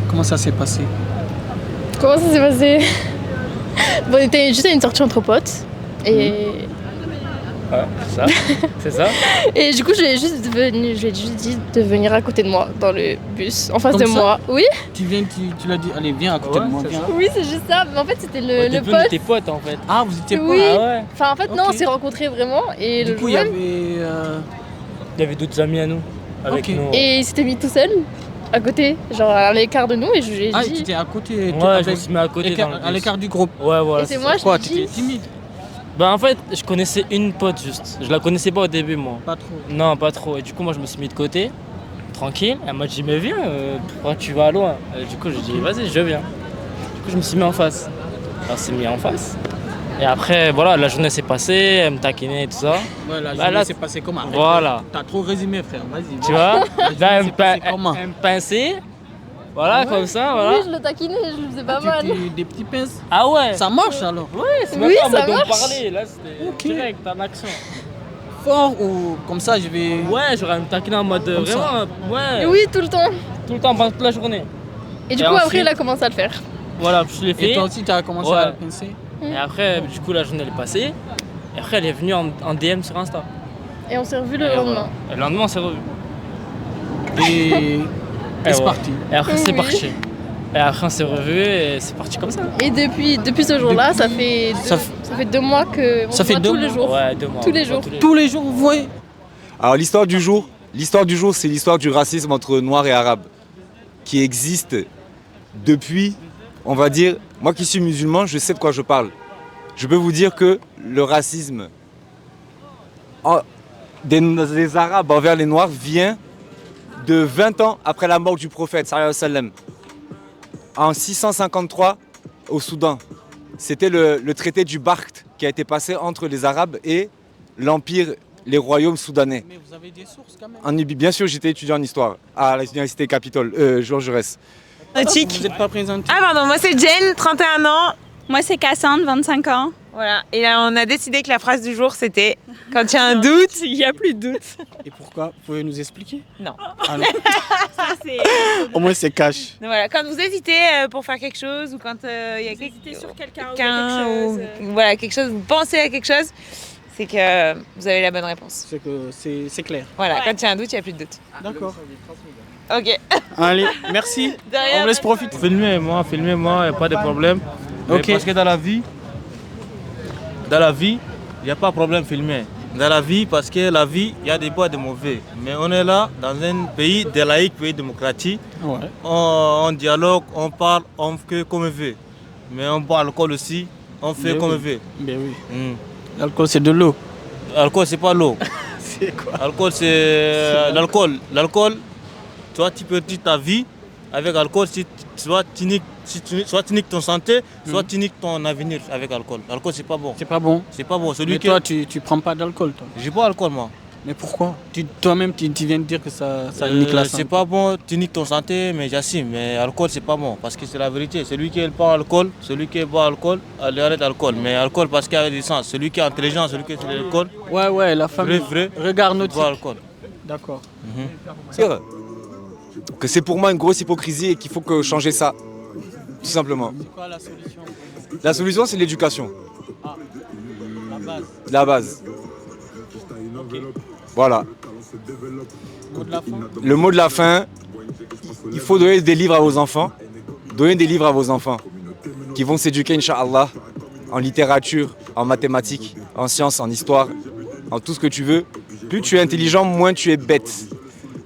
Comment ça s'est passé? Comment ça s'est passé? Bon, on était juste à une sortie entre potes. Et, Ouais, c'est ça. C'est ça. et du coup, je lui ai juste dit de venir à côté de moi dans le bus, en face Comme de ça? moi. Oui, Tu l'as dit, allez, viens à côté Ouais, de moi, c'est viens. ça. oui, c'est juste ça. Mais en fait, c'était Au le début, on pote. était potes en fait. Ah, vous étiez Oui. pas. Ah ouais. Enfin, en fait, non, Ok. on s'est rencontrés vraiment. Et Du le coup, il jour y même, avait. Il y avait d'autres amis à nous. Avec Ok. nous. et il s'était mis tout seul à côté, genre à l'écart de nous. Et je lui ai Ah, tu dit. étais à côté. Ouais, je me avec- suis mis à côté dans le à bus. l'écart du groupe. Ouais, voilà. Et c'est ça. moi, je Quoi, lui tu étais ai dit. timide? Bah en fait, je connaissais une pote juste. Je la connaissais pas au début moi. Pas trop. Non, pas trop. Et du coup, moi, je me suis mis de côté, tranquille. Elle m'a dit, mais viens, pourquoi tu vas loin? Du coup, j'ai dit, vas-y, je viens. Du coup, je me suis mis en face. On s'est mis en face. Et après, voilà, la journée s'est passée, elle me taquinait et tout ça. Ouais, la Bah, journée là, s'est passée comment? Voilà. T'as trop résumé, frère. Vas-y. Tu vois? Là, elle me, s'est passée pin- comment? elle me pinçait. Voilà, Ouais. comme ça, voilà. Oui, je le taquinais, je le faisais pas mal. Des petits pinces. Ah ouais. Ça marche alors? Ouais, c'est Oui, même pas en ça mode de me marche. parler. Là, c'était Ok. direct, en action. Fort ou comme ça, je vais. Ouais, j'aurais me taquiner en mode Comme ça. vraiment, Et ouais, oui, tout le temps. tout le temps, pendant toute la journée. Et du Et coup, après, ensuite- il a commencé à le faire. Voilà, je l'ai fait. Et toi aussi, t'as commencé Ouais. à le pincer? Et après, du coup, la journée elle est passée. Et après, elle est venue en DM sur Insta. Et on s'est revus le Et lendemain. voilà. Et le lendemain, on s'est revus. Et c'est ouais. parti. Et après, c'est Oui. parti. Et après, on s'est revus et c'est parti comme ça. Et depuis ce jour-là, ça fait Ça ça fait 2 mois que on Ça se fait voit 2 tous les mois. jours. Ouais, 2 mois. Tous les jours. Tous les jours, vous voyez? Alors l'histoire du jour, c'est l'histoire du racisme entre Noirs et Arabes qui existe depuis, on va dire, moi qui suis musulman, je sais de quoi je parle. Je peux vous dire que le racisme des Arabes envers les Noirs vient de 20 ans après la mort du prophète, sallallahu alayhi wa sallam. En 653 au Soudan. C'était le traité du Barkt qui a été passé entre les Arabes et l'Empire, les royaumes soudanais. Mais vous avez des sources quand même. En Libye, bien sûr, j'étais étudiant en histoire à l'université Capitole, Georges Jaurès. Vous n'êtes pas présenté. Ah pardon, moi c'est Jen, 31 ans. Moi, c'est Cassandre, 25 ans. Voilà. Et là, on a décidé que la phrase du jour c'était quand il y a un doute. Il n'y a plus de doute. Et pourquoi? Vous pouvez nous expliquer? Non. Ah non. Ça, c'est Au moins, c'est cash. Donc voilà, quand vous hésitez pour faire quelque chose ou quand il y a hésiter sur quelqu'un ou quelqu'un quelque ou chose. voilà, quelque chose, vous pensez à quelque chose, c'est que vous avez la bonne réponse. C'est que c'est clair. Voilà, Ouais. quand il y a un doute, il n'y a plus de doute. D'accord. Ok. Allez, merci. De rien. On vous laisse profiter. Filmez-moi, il n'y a pas de problème. Ok. Parce que dans la vie, il n'y a pas de problème filmer. Dans la vie, parce que la vie, il y a des bons et des mauvais. Mais on est là, dans un pays de laïque, pays démocratique. Ouais. On dialogue, on parle, on fait comme on veut. Mais on boit l'alcool aussi, on fait Mais comme oui. on veut. Ben oui. Hmm. L'alcool, c'est de l'eau. L'alcool, c'est pas l'eau. C'est quoi? L'alcool, c'est l'alcool. L'alcool, toi, tu peux dire ta vie avec l'alcool, soit tu niques ton santé, soit tu niques ton avenir avec l'alcool. L'alcool, c'est pas bon. C'est pas bon. C'est pas bon. Celui Mais qui. toi, tu prends pas d'alcool, toi. J'ai pas l'alcool, moi. Mais pourquoi? Toi-même, tu viens de dire que ça nique la santé. C'est pas bon, tu niques ton santé, mais j'assume. Mais l'alcool, c'est pas bon, parce que c'est la vérité. Celui qui prend l'alcool, celui qui boit l'alcool, il arrête l'alcool. Mais l'alcool, parce qu'il y a du sens. Celui qui est intelligent, celui qui est l'alcool, Ouais, la famille. vrai, Regarde boit notre. l'alcool. D'accord. Dire que c'est pour moi une grosse hypocrisie et qu'il faut que changer ça, tout simplement. C'est quoi la solution? La solution, c'est l'éducation, La base. la base. Voilà. Mot de la fin. Le mot de la fin, il faut donner des livres à vos enfants. Donnez des livres à vos enfants qui vont s'éduquer, Inch'Allah, en littérature, en mathématiques, en sciences, en histoire, en tout ce que tu veux. Plus tu es intelligent, moins tu es bête.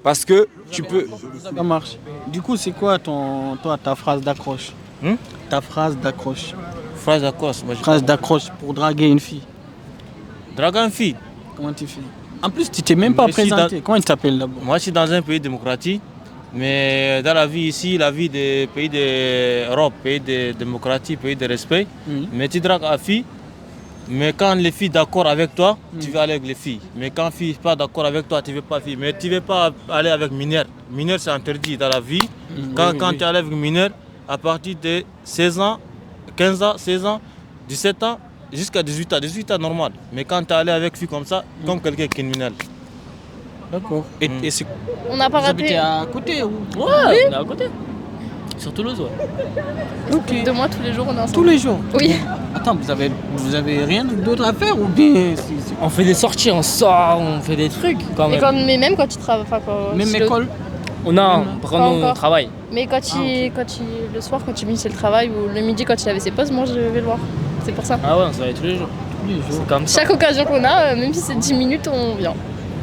Parce que tu peux... Ça marche. Du coup, c'est quoi ta phrase d'accroche? Hmm? Ta phrase d'accroche. Phrase à quoi moi, Phrase d'accroche pour draguer une fille. Dragon fille. Comment tu fais? En plus, tu t'es même pas Mais si présenté. Comment il t'appelle d'abord? Moi, je suis dans un pays démocratique. Mais dans la vie ici, la vie des pays d'Europe, pays de démocratie, pays de respect, mais tu dragues la fille. Mais quand les filles d'accord avec toi, tu vas aller avec les filles. Mais quand les filles ne sont pas d'accord avec toi, tu ne veux pas fille. Mais tu ne veux pas aller avec mineur. Mineur, c'est interdit dans la vie. Quand tu allais avec mineur, à partir de 16 ans, 15 ans, 16 ans, 17 ans, jusqu'à 18 ans. 18 ans, normal. Mais quand tu allais avec fille comme ça, comme quelqu'un qui est mineur. D'accord. Et c'est On n'a pas vous habitez raté. à côté ou? Ouais, on est à côté. Sur Toulouse, ouais. Ok. 2 mois tous les jours, on est ensemble. Tous les jours. Oui. Attends, vous avez rien d'autre à faire ou bien On fait des sorties, on sort, on fait des trucs quand Mais, même. mais même quand tu travailles. Enfin, même si le- école? On a, par contre, nous, on encore. travaille. Mais le soir, quand il finissait le travail ou le midi, quand il avait ses pauses, moi je vais le voir. C'est pour ça. Ah ouais, on se réveille tous les jours. Tous les jours. C'est comme ça. Chaque occasion qu'on a, même si c'est 10 minutes, on vient.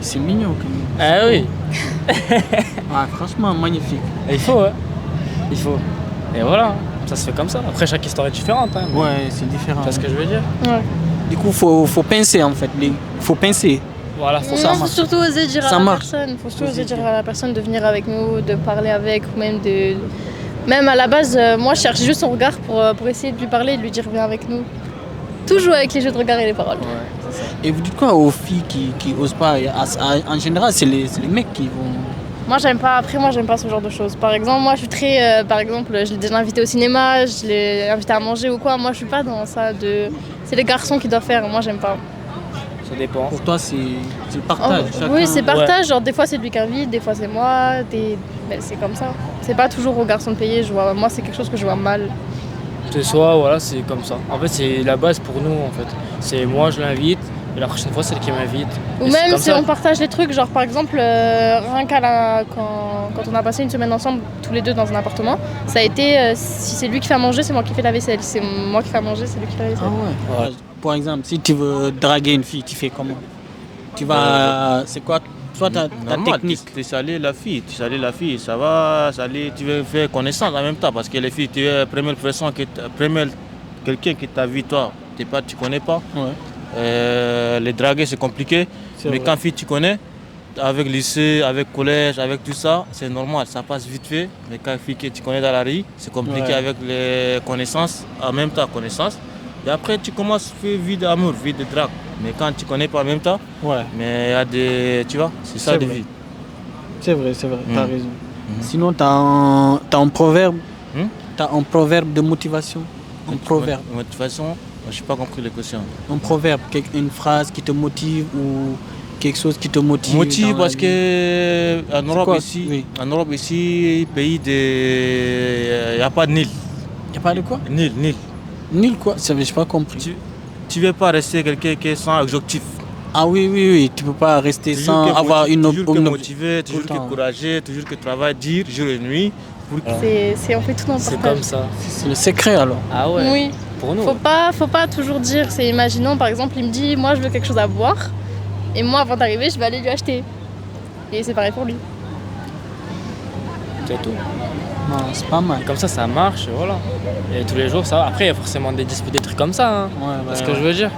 C'est mignon quand même. Ah oui, Ah, franchement, magnifique. il faut, ouais. Il faut. Et voilà, ça se fait comme ça. Après, chaque histoire est différente. Hein. Ouais, c'est différent. Tu vois ce que je veux dire? Ouais. Du coup, faut pincer en fait. Faut pincer. Voilà, faut Il ça. faut surtout oser dire Ça à la marche. personne. Faut surtout oser dire à la personne de venir avec nous, de parler avec, ou même de. Même à la base, moi je cherche juste son regard pour essayer de lui parler et de lui dire viens avec nous. Toujours avec les jeux de regard et les paroles. Et vous dites quoi aux filles qui osent pas? En général, c'est les mecs qui vont. Moi j'aime pas, après moi j'aime pas ce genre de choses. Par exemple, moi je suis très, par exemple, je l'ai déjà invité au cinéma, je l'ai invité à manger ou quoi. Moi je suis pas dans ça de. C'est les garçons qui doivent faire, moi j'aime pas. Ça dépend. Pour toi, c'est le partage. chacun- Oui, c'est partage, genre des fois c'est lui qui invite, des fois c'est moi, ben, c'est comme ça. C'est pas toujours aux garçons de payer, moi c'est quelque chose que je vois mal. C'est soit, voilà, c'est comme ça. En fait, c'est la base pour nous, en fait. C'est moi, je l'invite, et la prochaine fois, c'est elle qui m'invite. Ou Et c'est même comme si ça. on partage les trucs, genre par exemple, rien quand on a passé une semaine ensemble, tous les deux dans un appartement, ça a été, si c'est lui qui fait à manger, c'est moi qui fais la vaisselle. Si c'est moi qui fais à manger, c'est lui qui fait la vaisselle. Ah ouais. Par exemple, si tu veux draguer une fille, tu fais comment? Tu vas. C'est quoi? Toi, ta Normal, technique. tu salis la fille, ça va, tu veux faire connaissance en même temps parce que les filles, tu es première personne, quelqu'un qui t'a vu toi, tu connais pas. Ouais. Les draguer c'est compliqué, C'est mais vrai. quand fille tu connais, avec lycée, avec collège, avec tout ça, c'est normal, ça passe vite fait. Mais quand fille que tu connais dans la rue, c'est compliqué Ouais. avec les connaissances, en même temps connaissances. Et après tu commences à faire vie d'amour, vie de drague. Mais quand tu connais pas en même temps, Ouais. mais il y a des, tu vois, c'est ça C'est de vrai. vie. C'est vrai, t'as Mm. raison. Sinon, t'as un proverbe. Hmm? T'as un proverbe de motivation. Un proverbe. De toute façon, je n'ai pas compris les questions. Un proverbe, une phrase qui te motive ou quelque chose qui te motive. Motive dans la parce vie. que en C'est Europe quoi? ici, Oui. en Europe ici, pays de, il n'y a pas de Nil. Y a pas de quoi? Nil. Nul quoi? Ça, j'ai pas compris. Tu ne veux pas rester quelqu'un qui est sans objectif. Ah oui, tu peux pas rester sans avoir une toujours que une- motivé, toujours le que temps. courageux, toujours que travailler, dire jour et nuit. Pour... On fait tout dans le C'est partage. comme ça. C'est le secret alors. Ah ouais. Oui. Pour nous. Faut pas toujours dire, c'est imaginons par exemple, il me dit moi je veux quelque chose à boire et moi avant d'arriver je vais aller lui acheter. Et c'est pareil pour lui. C'est tout. Non, c'est pas mal. Et comme ça marche, voilà. Et tous les jours, ça va. Après, il y a forcément des disputes, des trucs comme ça. Hein. Ouais, C'est ce que je veux dire.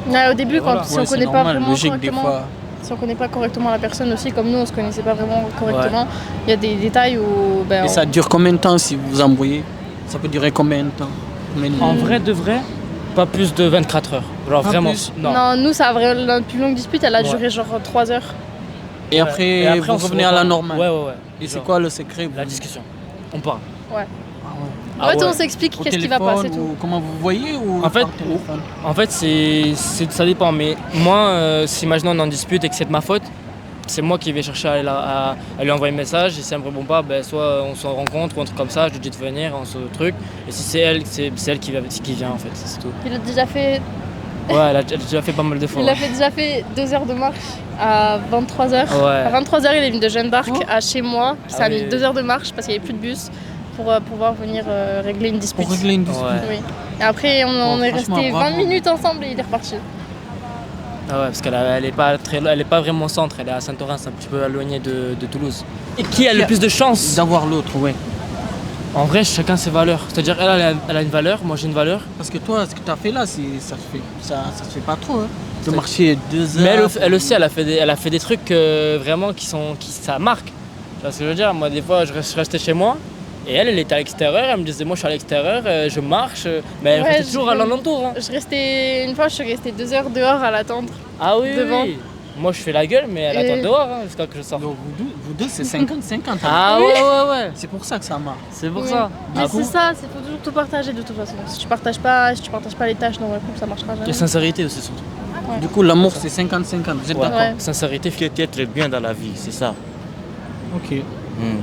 Ouais, au début, Voilà. si Ouais, on c'est connaît pas normal, vraiment logique des correctement, fois. si on connaît pas correctement la personne aussi, comme nous on se connaissait pas vraiment correctement, il y a des détails où ben, Et ça dure combien de temps si vous vous embrouillez? Ça peut durer combien de temps? Combien de En minutes? vrai de vrai, pas plus de 24 heures. Genre Pas vraiment. plus Non. Non, nous ça a vraiment la plus longue dispute, elle a Ouais. duré genre 3 heures. Et après, Et après, on vous se revenez à la reparle. normale. Ouais. Et c'est Genre, quoi le secret? la discussion. On parle. En fait, on s'explique Au qu'est-ce qui va téléphone passer tout. ou comment vous voyez ou En fait, par téléphone? En fait, ça dépend. Mais moi, si imaginons on en dispute et que c'est de ma faute, c'est moi qui vais chercher à lui envoyer un message. Et si elle me répond pas, ben, soit on se rencontre ou un truc comme ça, je lui dis de venir, on se truc. Et si c'est elle, c'est elle qui vient en fait, c'est tout. Il a déjà fait, Ouais, elle a déjà fait pas mal de fois. il a déjà fait 2 heures de marche à 23h. À Ouais. 23h, il est venu de Jeanne d'Arc Oh. à chez moi. Ça a oui, mis oui. 2 heures de marche parce qu'il n'y avait plus de bus pour pouvoir venir régler une dispute. Pour régler une dispute. Ouais. Oui. Et après, on est franchement, resté 20 bravo. minutes ensemble et il est reparti. Ah ouais, parce qu'elle est pas vraiment au centre, elle est à Saint-Orin, c'est un petit peu éloigné de Toulouse. Et qui a le plus de chance? D'avoir l'autre, ouais. En vrai, chacun ses valeurs. C'est-à-dire, elle a une valeur, moi j'ai une valeur. Parce que toi, ce que tu as fait là, ça se fait pas trop. Hein. De marcher 2 heures. Mais elle aussi, elle a fait des trucs vraiment qui ça marque. Tu vois ce que je veux dire? Moi, des fois, je restais chez moi et elle était à l'extérieur. Elle me disait, moi, je suis à l'extérieur, je marche. Mais elle Ouais, restait toujours à l'alentour. Hein. Une fois, je suis restée 2 heures dehors à l'attendre. Ah oui, Devant. oui. Moi, je fais la gueule, mais elle Et- attend dehors jusqu'à que je sorte. Donc vous deux, c'est 50-50. Ah ouais. C'est pour ça que ça marche. C'est pour Oui. ça. Mais Ah, c'est ça, il faut toujours tout partager de toute façon. Si tu partages pas les tâches dans un couple, ça marchera Et jamais. sincérité aussi, surtout. Du coup, l'amour, c'est 50-50. Vous êtes Ouais. d'accord? Ouais. Sincérité. Que tu es très bien dans la vie, c'est ça. Ok. Hmm.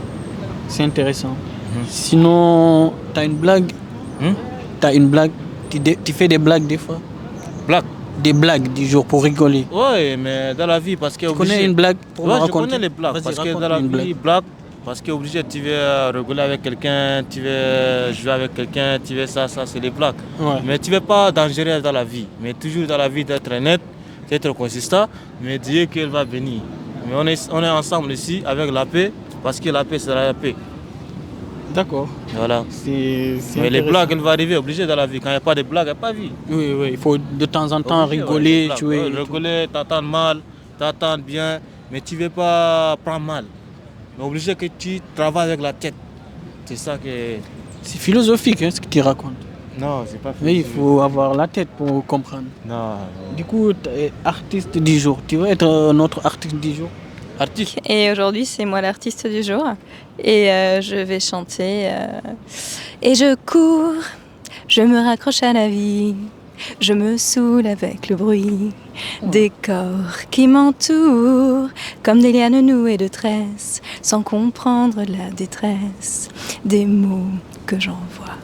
C'est intéressant. Sinon, t'as une blague? T'as une blague? Tu fais des blagues des fois? Blague. Des blagues du jour pour rigoler. Ouais, mais dans la vie, parce que. Tu connais une blague pour me Ouais, je raconter? connais les blagues. Vas-y, Parce que raconte dans la une vie, blague. Parce que obligé, tu veux rigoler avec quelqu'un, tu veux jouer avec quelqu'un, tu veux ça, c'est les blagues. Ouais. Mais tu ne veux pas dangereux dans la vie. Mais toujours dans la vie d'être net, d'être consistant, mais Dieu qu'il va venir. Mais on est ensemble ici avec la paix, parce que la paix, c'est la paix. D'accord. Voilà. C'est Mais les intéressant. blagues, elles vont arriver obligé dans la vie. Quand il n'y a pas de blagues, il n'y a pas de vie. Oui, oui, il faut de temps en temps Obligé, rigoler, ouais, jouer. ouais, rigoler, t'entends mal, t'entends bien, mais tu ne veux pas prendre mal. Mais obligé que tu travailles avec la tête. C'est ça que. C'est philosophique ce que tu racontes. Non, c'est pas Oui, il faut avoir la tête pour comprendre. Non. Du coup, t'es artiste du jour. Tu veux être notre artiste du jour? Artiste. Et aujourd'hui, c'est moi l'artiste du jour. Et je vais chanter. Et je cours, je me raccroche à la vie. Je me saoule avec le bruit des corps qui m'entourent, comme des lianes nouées de tresses, sans comprendre la détresse des mots que j'envoie.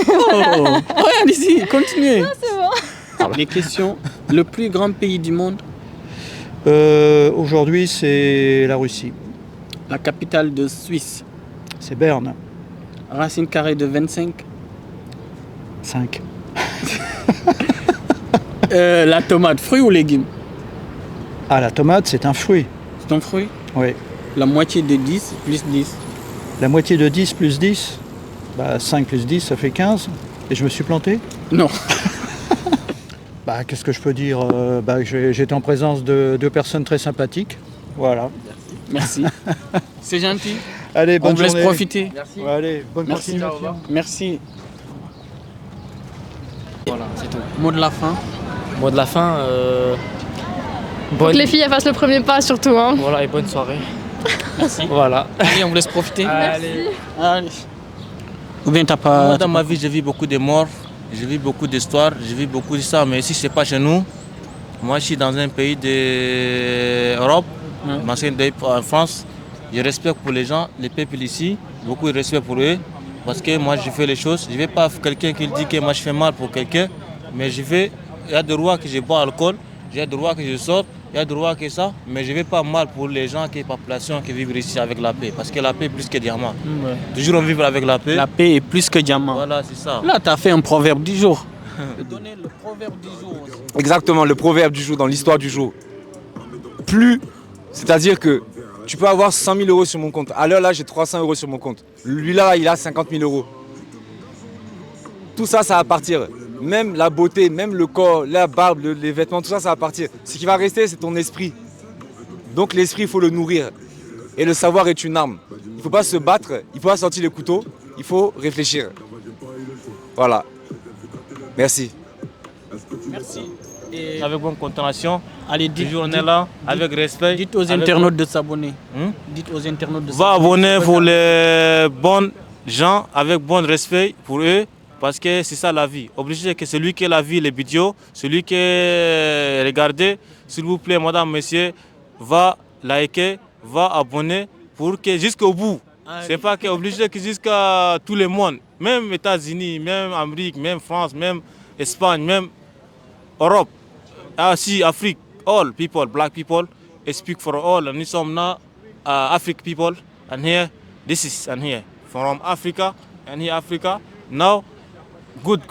Oh, ouais, allez-y, continuez. C'est bon. Les questions. Le plus grand pays du monde, Aujourd'hui, c'est la Russie. la capitale de Suisse, C'est Berne. racine carrée de 25, 5. la tomate, fruit ou légume? Ah, la tomate, c'est un fruit. C'est un fruit. Oui. La moitié de 10 plus 10. La moitié de 10 plus 10, 5 plus 10, ça fait 15. Et je me suis planté? Non. Qu'est-ce que je peux dire? J'étais en présence de deux personnes très sympathiques. Voilà. Merci. C'est gentil. Allez, On bonne vous laisse journée. profiter. Ouais, allez, bonne Merci. continuation. Merci. Voilà, c'est tout. Mot de la fin. Mot de la fin, Faut bonne, que les filles elles fassent le premier pas surtout. Hein. voilà, et bonne soirée. Merci. Voilà. Allez, on vous laisse profiter. Allez. Allez. Ou bien t'as Moi, pas. dans ma vie, j'ai vu beaucoup de morts, j'ai vu beaucoup d'histoires, j'ai vu beaucoup de ça, mais ici, c'est pas chez nous. Moi, je suis dans un pays d'Europe, en France. Je respecte pour les gens, les peuples ici, beaucoup de respect pour eux, parce que moi, je fais les choses. Je ne vais pas quelqu'un qui dit que moi, je fais mal pour quelqu'un, mais je vais. Il y a des droits que je bois alcool, il y a des droits que je sors, il y a des droits que ça, mais je ne vais pas mal pour les gens, la population qui vivent ici avec la paix, parce que la paix est plus que diamant. Ouais. Toujours on vit avec la paix. La paix est plus que diamant. Voilà, c'est ça. Là, t'as fait un proverbe du jour. Donner le proverbe du jour aussi. Exactement, le proverbe du jour, dans l'histoire du jour. C'est-à-dire que tu peux avoir 100 000 euros sur mon compte. À l'heure, là, j'ai 300 euros sur mon compte. Lui, là, il a 50 000 euros. Tout ça, ça va partir. Même la beauté, même le corps, la barbe, les vêtements, tout ça, ça va partir. Ce qui va rester, c'est ton esprit. Donc l'esprit, il faut le nourrir. Et le savoir est une arme. Il ne faut pas se battre, il ne faut pas sortir les couteaux, il faut réfléchir. Voilà. Merci. Merci. Et Avec bonne continuation. allez, dites, Toujours on est là, avec respect. dites aux avec- internautes de s'abonner. Hein? Dites aux internautes de Va abonner pour les bons gens, avec bon respect pour eux, parce que c'est ça la vie. Obligé que celui qui a la vie, les vidéos, celui qui est regardé, s'il vous plaît, madame, monsieur, va liker, va abonner pour que jusqu'au bout. C'est pas que obligé que jusqu'à tout le monde, même États-Unis, même Amérique, même France, même Espagne, même Europe, aussi Afrique, all people, black people, speak for all. And nous sommes now African people, and here, this is and here from Africa, and here Africa. Now, good.